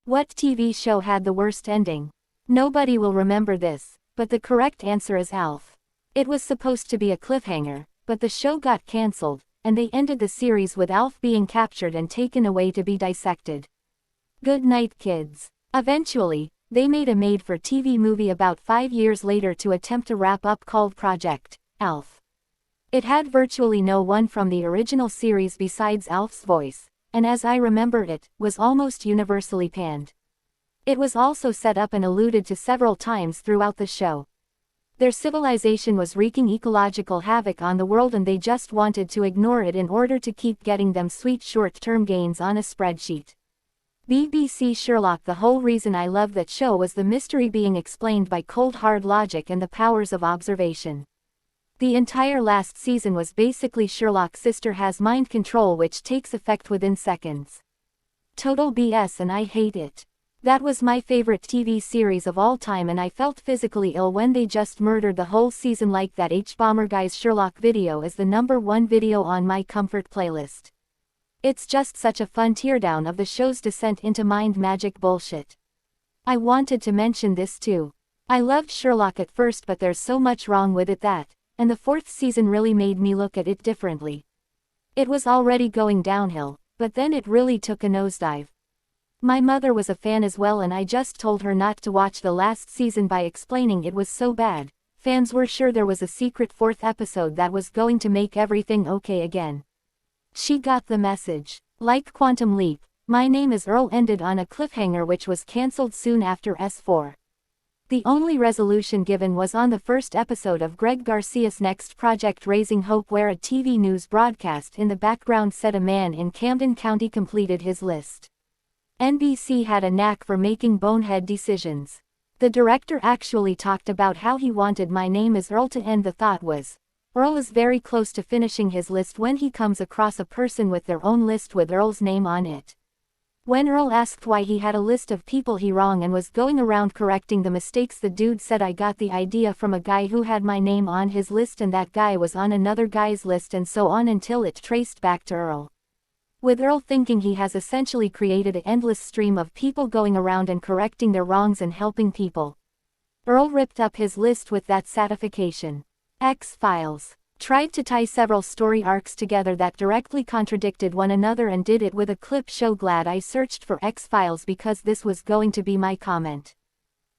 What TV show had the worst ending? Nobody will remember this, but the correct answer is Alf. It was supposed to be a cliffhanger, but the show got cancelled, and they ended the series with Alf being captured and taken away to be dissected. Good night, kids. Eventually, they made a made-for-TV movie about 5 years later to attempt a wrap-up called Project Alf. It had virtually no one from the original series besides Alf's voice, and as I remember it, was almost universally panned. It was also set up and alluded to several times throughout the show. Their civilization was wreaking ecological havoc on the world and they just wanted to ignore it in order to keep getting them sweet short-term gains on a spreadsheet. BBC Sherlock. The whole reason I love that show was the mystery being explained by cold hard logic and the powers of observation. The entire last season was basically Sherlock's sister has mind control which takes effect within seconds. Total BS and I hate it. That was my favorite TV series of all time and I felt physically ill when they just murdered the whole season like that. H-Bomber Guy's Sherlock video is the #1 video on my comfort playlist. It's just such a fun teardown of the show's descent into mind magic bullshit. I wanted to mention this too. I loved Sherlock at first but there's so much wrong with it and the 4th season really made me look at it differently. It was already going downhill, but then it really took a nosedive. My mother was a fan as well and I just told her not to watch the last season by explaining it was so bad. Fans were sure there was a secret 4th episode that was going to make everything okay again. She got the message. Like Quantum Leap, My Name is Earl ended on a cliffhanger which was cancelled soon after S4. The only resolution given was on the first episode of Greg Garcia's next project Raising Hope where a TV news broadcast in the background said a man in Camden County completed his list. NBC had a knack for making bonehead decisions. The director actually talked about how he wanted My Name is Earl to end. The thought was, Earl is very close to finishing his list when he comes across a person with their own list with Earl's name on it. When Earl asked why he had a list of people he wrong and was going around correcting the mistakes, the dude said, I got the idea from a guy who had my name on his list and that guy was on another guy's list and so on until it traced back to Earl. With Earl thinking he has essentially created an endless stream of people going around and correcting their wrongs and helping people. Earl ripped up his list with that satisfaction. X-Files tried to tie several story arcs together that directly contradicted one another and did it with a clip show. Glad I searched for X-Files because this was going to be my comment.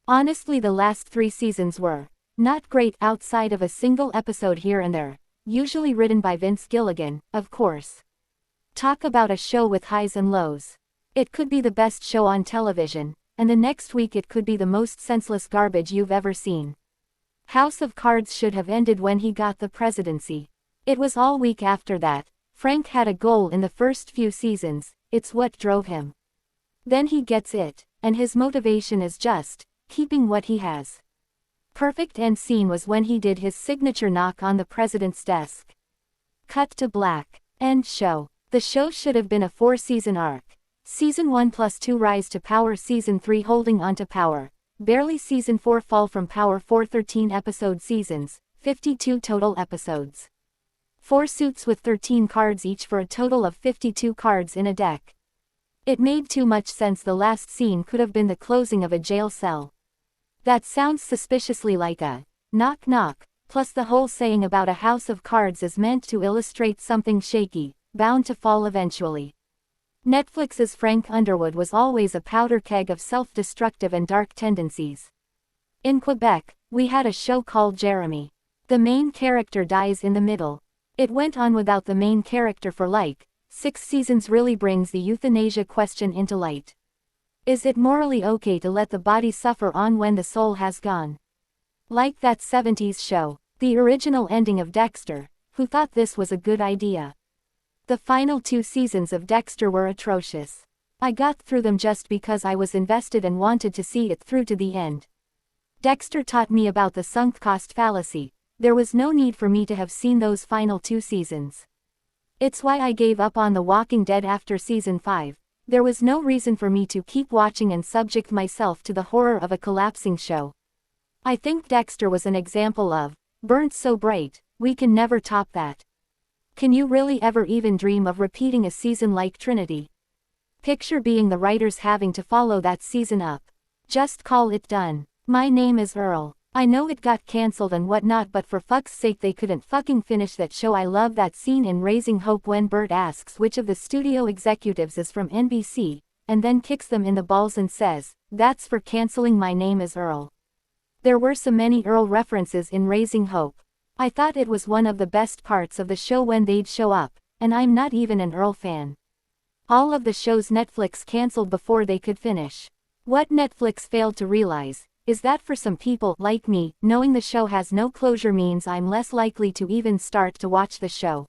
Honestly, the last 3 seasons were not great outside of a single episode here and there, usually written by Vince Gilligan, of course. Talk about a show with highs and lows. It could be the best show on television, and the next week it could be the most senseless garbage you've ever seen. House of Cards should have ended when he got the presidency. It was all week after that. Frank had a goal in the first few seasons, it's what drove him. Then he gets it, and his motivation is just keeping what he has. Perfect end scene was when he did his signature knock on the president's desk. Cut to black. End show. The show should have been a 4-season arc. Season 1 + 2 Rise to Power, Season 3 Holding On to Power, barely. Season 4 Fall from Power. 4 13-episode seasons, 52 total episodes. 4 suits with 13 cards each for a total of 52 cards in a deck. It made too much sense. The last scene could have been the closing of a jail cell. That sounds suspiciously like a knock knock, plus the whole saying about a house of cards is meant to illustrate something shaky, bound to fall eventually. Netflix's Frank Underwood was always a powder keg of self-destructive and dark tendencies. In Quebec, we had a show called Jeremy. The main character dies in the middle. It went on without the main character for like 6 seasons. Really brings the euthanasia question into light. Is it morally okay to let the body suffer on when the soul has gone? Like that 70s show, the original ending of Dexter, who thought this was a good idea? The final 2 seasons of Dexter were atrocious. I got through them just because I was invested and wanted to see it through to the end. Dexter taught me about the sunk cost fallacy. There was no need for me to have seen those final 2 seasons. It's why I gave up on The Walking Dead after season 5. There was no reason for me to keep watching and subject myself to the horror of a collapsing show. I think Dexter was an example of burnt so bright, we can never top that. Can you really ever even dream of repeating a season like Trinity? Picture being the writers having to follow that season up. Just call it done. My name is Earl. I know it got cancelled and whatnot, but for fuck's sake they couldn't fucking finish that show. I love that scene in Raising Hope when Bert asks which of the studio executives is from NBC, and then kicks them in the balls and says, "That's for cancelling My Name is Earl." There were so many Earl references in Raising Hope. I thought it was one of the best parts of the show when they'd show up, and I'm not even an Earl fan. All of the shows Netflix cancelled before they could finish. What Netflix failed to realize is that for some people like me, knowing the show has no closure means I'm less likely to even start to watch the show.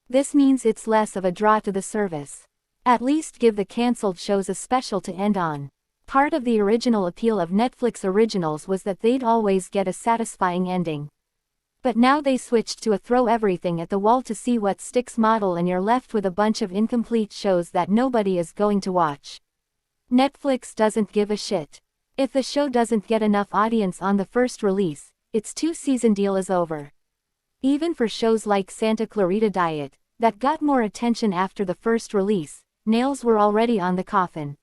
This means it's less of a draw to the service. At least give the cancelled shows a special to end on. Part of the original appeal of Netflix originals was that they'd always get a satisfying ending. But now they switched to a throw everything at the wall to see what sticks model, and you're left with a bunch of incomplete shows that nobody is going to watch. Netflix doesn't give a shit. If the show doesn't get enough audience on the first release, its 2-season deal is over. Even for shows like Santa Clarita Diet, that got more attention after the first release, nails were already on the coffin.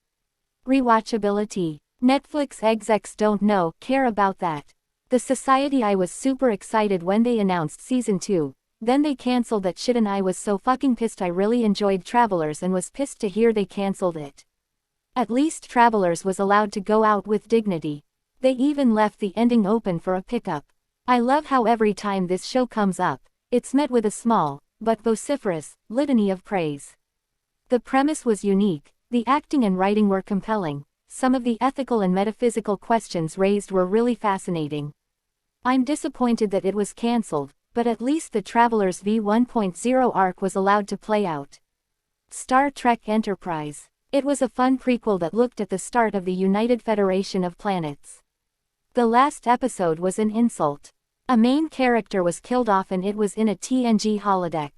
Rewatchability. Netflix execs don't care about that. The Society, I was super excited when they announced season 2, then they cancelled that shit and I was so fucking pissed. I really enjoyed Travelers and was pissed to hear they cancelled it. At least Travelers was allowed to go out with dignity. They even left the ending open for a pickup. I love how every time this show comes up, it's met with a small, but vociferous, litany of praise. The premise was unique, the acting and writing were compelling, some of the ethical and metaphysical questions raised were really fascinating. I'm disappointed that it was cancelled, but at least the Travelers v1.0 arc was allowed to play out. Star Trek Enterprise. It was a fun prequel that looked at the start of the United Federation of Planets. The last episode was an insult. A main character was killed off and it was in a TNG holodeck.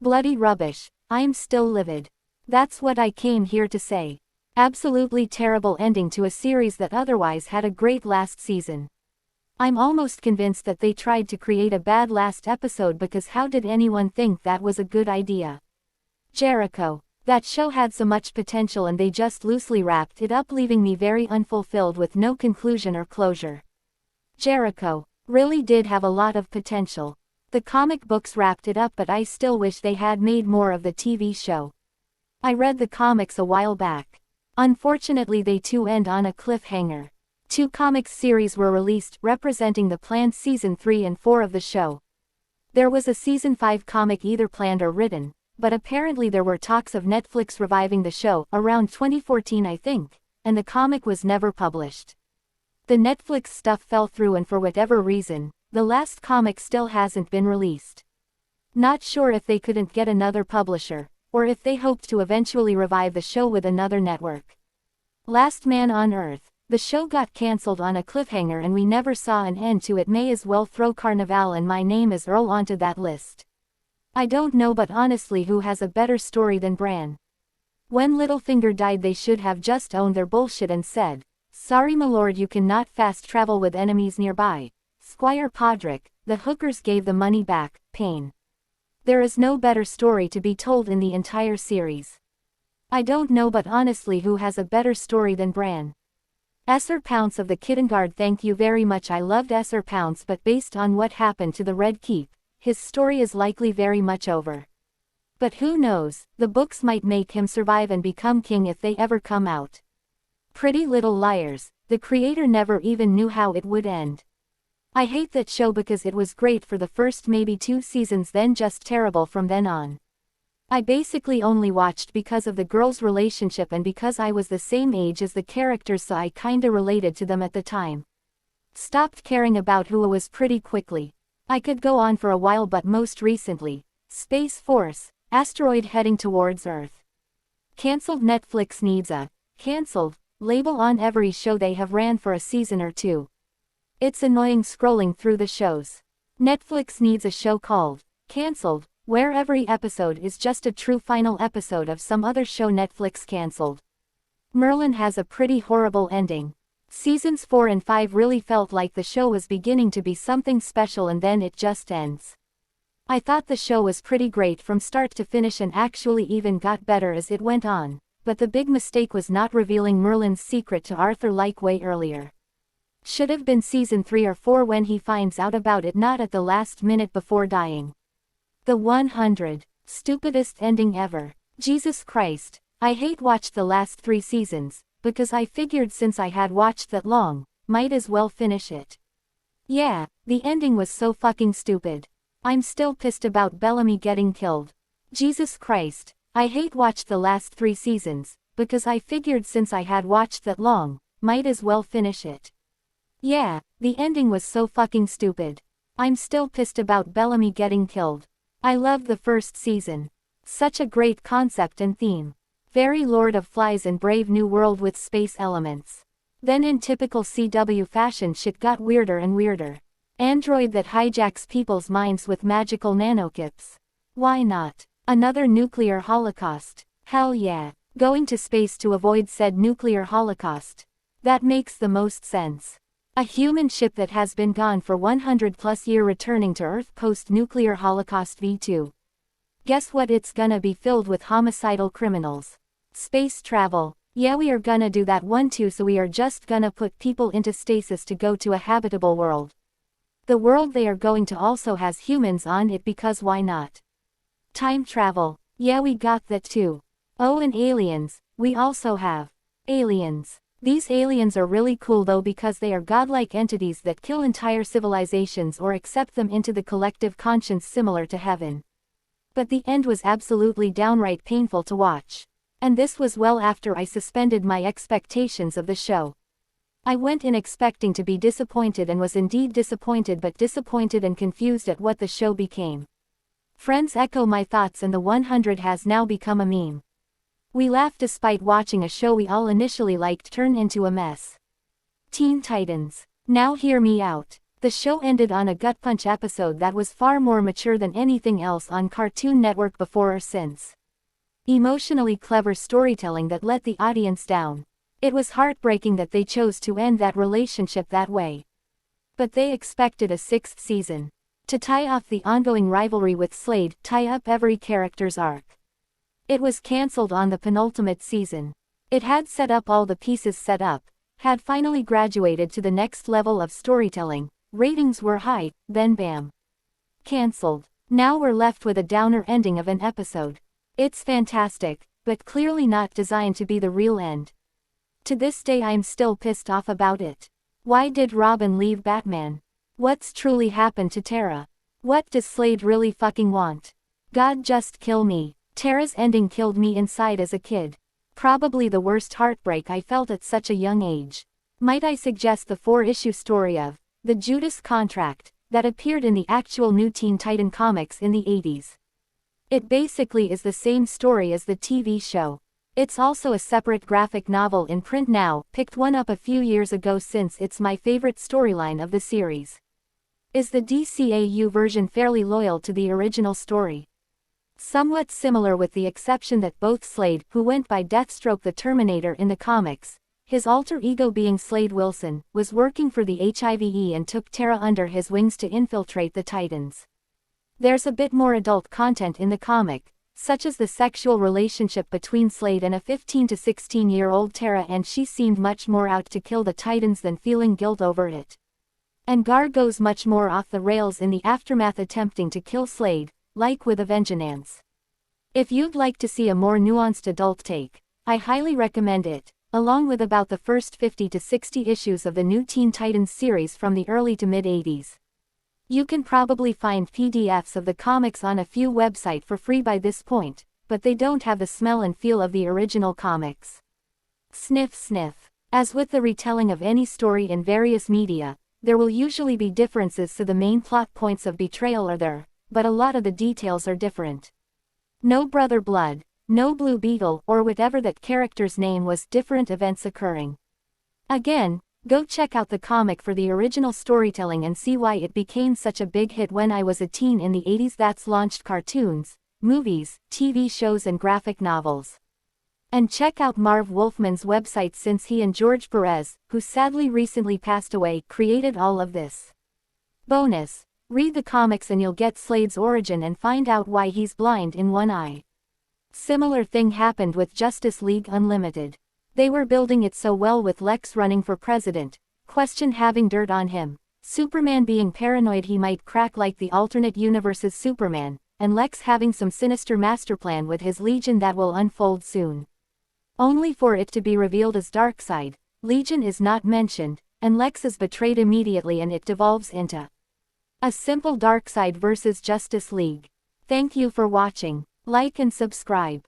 Bloody rubbish. I'm still livid. That's what I came here to say. Absolutely terrible ending to a series that otherwise had a great last season. I'm almost convinced that they tried to create a bad last episode, because how did anyone think that was a good idea? Jericho. That show had so much potential and they just loosely wrapped it up, leaving me very unfulfilled with no conclusion or closure. Jericho really did have a lot of potential. The comic books wrapped it up, but I still wish they had made more of the TV show. I read the comics a while back. Unfortunately, they too end on a cliffhanger. 2 comics series were released representing the planned season 3 and 4 of the show. There was a season 5 comic either planned or written, but apparently there were talks of Netflix reviving the show around 2014, I think, and the comic was never published. The Netflix stuff fell through, and for whatever reason, the last comic still hasn't been released. Not sure if they couldn't get another publisher, or if they hoped to eventually revive the show with another network. Last Man on Earth. The show got cancelled on a cliffhanger and we never saw an end to it. May as well throw Carnival and My Name is Earl onto that list. I don't know, but honestly, who has a better story than Bran? When Littlefinger died, they should have just owned their bullshit and said, "Sorry my lord, you cannot fast travel with enemies nearby." Squire Podrick, the hookers gave the money back, pain. There is no better story to be told in the entire series. I don't know, but honestly, who has a better story than Bran? Esser Pounce of the Kittengard, thank you very much. I loved Esser Pounce, but based on what happened to the Red Keep, his story is likely very much over. But who knows, the books might make him survive and become king if they ever come out. Pretty Little Liars, the creator never even knew how it would end. I hate that show because it was great for the first maybe 2 seasons, then just terrible from then on. I basically only watched because of the girls' relationship and because I was the same age as the characters, so I kinda related to them at the time. Stopped caring about who it was pretty quickly. I could go on for a while, but most recently, Space Force, asteroid heading towards Earth. Cancelled. Netflix needs a cancelled label on every show they have ran for a season or 2. It's annoying scrolling through the shows. Netflix needs a show called Cancelled, where every episode is just a true final episode of some other show Netflix cancelled. Merlin has a pretty horrible ending. Seasons 4 and 5 really felt like the show was beginning to be something special and then it just ends. I thought the show was pretty great from start to finish and actually even got better as it went on, but the big mistake was not revealing Merlin's secret to Arthur like way earlier. Should have been season 3 or 4 when he finds out about it, not at the last minute before dying. The 100 stupidest ending ever. Jesus Christ, I hate watched the last 3 seasons, because I figured since I had watched that long, might as well finish it. Yeah, the ending was so fucking stupid. I'm still pissed about Bellamy getting killed. Jesus Christ, I hate watched the last 3 seasons, because I figured since I had watched that long, might as well finish it. Yeah, the ending was so fucking stupid. I'm still pissed about Bellamy getting killed. I loved the first season. Such a great concept and theme. Very Lord of Flies and Brave New World with space elements. Then in typical CW fashion shit got weirder and weirder. Android that hijacks people's minds with magical nanochips. Why not? Another nuclear holocaust. Hell yeah. Going to space to avoid said nuclear holocaust. That makes the most sense. A human ship that has been gone for 100+ years returning to Earth post-nuclear holocaust V2. Guess what, it's gonna be filled with homicidal criminals. Space travel. Yeah, we are gonna do that one too, so we are just gonna put people into stasis to go to a habitable world. The world they are going to also has humans on it because why not? Time travel. Yeah, we got that too. Oh, and aliens. We also have aliens. These aliens are really cool though because they are godlike entities that kill entire civilizations or accept them into the collective conscience similar to heaven. But the end was absolutely downright painful to watch. And this was well after I suspended my expectations of the show. I went in expecting to be disappointed and was indeed disappointed, but disappointed and confused at what the show became. Friends echo my thoughts, and the 100 has now become a meme. We laugh despite watching a show we all initially liked turn into a mess. Teen Titans. Now hear me out. The show ended on a gut punch episode that was far more mature than anything else on Cartoon Network before or since. Emotionally clever storytelling that let the audience down. It was heartbreaking that they chose to end that relationship that way. But they expected a 6th season. To tie off the ongoing rivalry with Slade, tie up every character's arc. It was cancelled on the penultimate season. It had set up all the pieces set up, had finally graduated to the next level of storytelling, ratings were high, then bam. Cancelled. Now we're left with a downer ending of an episode. It's fantastic, but clearly not designed to be the real end. To this day I'm still pissed off about it. Why did Robin leave Batman? What's truly happened to Tara? What does Slade really fucking want? God just kill me. Tara's ending killed me inside as a kid. Probably the worst heartbreak I felt at such a young age. Might I suggest the 4-issue story of The Judas Contract that appeared in the actual new Teen Titan comics in the 80s. It basically is the same story as the TV show. It's also a separate graphic novel in print now, picked one up a few years ago since it's my favorite storyline of the series. Is the DCAU version fairly loyal to the original story? Somewhat similar with the exception that both Slade, who went by Deathstroke the Terminator in the comics, his alter ego being Slade Wilson, was working for the HIVE and took Tara under his wings to infiltrate the Titans. There's a bit more adult content in the comic, such as the sexual relationship between Slade and a 15 to 16-year-old Tara, and she seemed much more out to kill the Titans than feeling guilt over it. And Gar goes much more off the rails in the aftermath, attempting to kill Slade, like with Avengeance. If you'd like to see a more nuanced adult take, I highly recommend it, along with about the first 50 to 60 issues of the new Teen Titans series from the early to mid-80s. You can probably find PDFs of the comics on a few websites for free by this point, but they don't have the smell and feel of the original comics. Sniff sniff. As with the retelling of any story in various media, there will usually be differences, so the main plot points of betrayal are there, but a lot of the details are different. No Brother Blood, no Blue Beetle, or whatever that character's name was, different events occurring. Again, go check out the comic for the original storytelling and see why it became such a big hit when I was a teen in the 80s. That's launched cartoons, movies, TV shows and graphic novels. And check out Marv Wolfman's website, since he and George Perez, who sadly recently passed away, created all of this. Bonus. Read the comics and you'll get Slade's origin and find out why he's blind in one eye. Similar thing happened with Justice League Unlimited. They were building it so well with Lex running for president, Question having dirt on him, Superman being paranoid he might crack like the alternate universe's Superman, and Lex having some sinister masterplan with his Legion that will unfold soon. Only for it to be revealed as Darkseid. Legion is not mentioned, and Lex is betrayed immediately and it devolves into a simple Darkseid versus Justice League. Thank you for watching. Like and subscribe.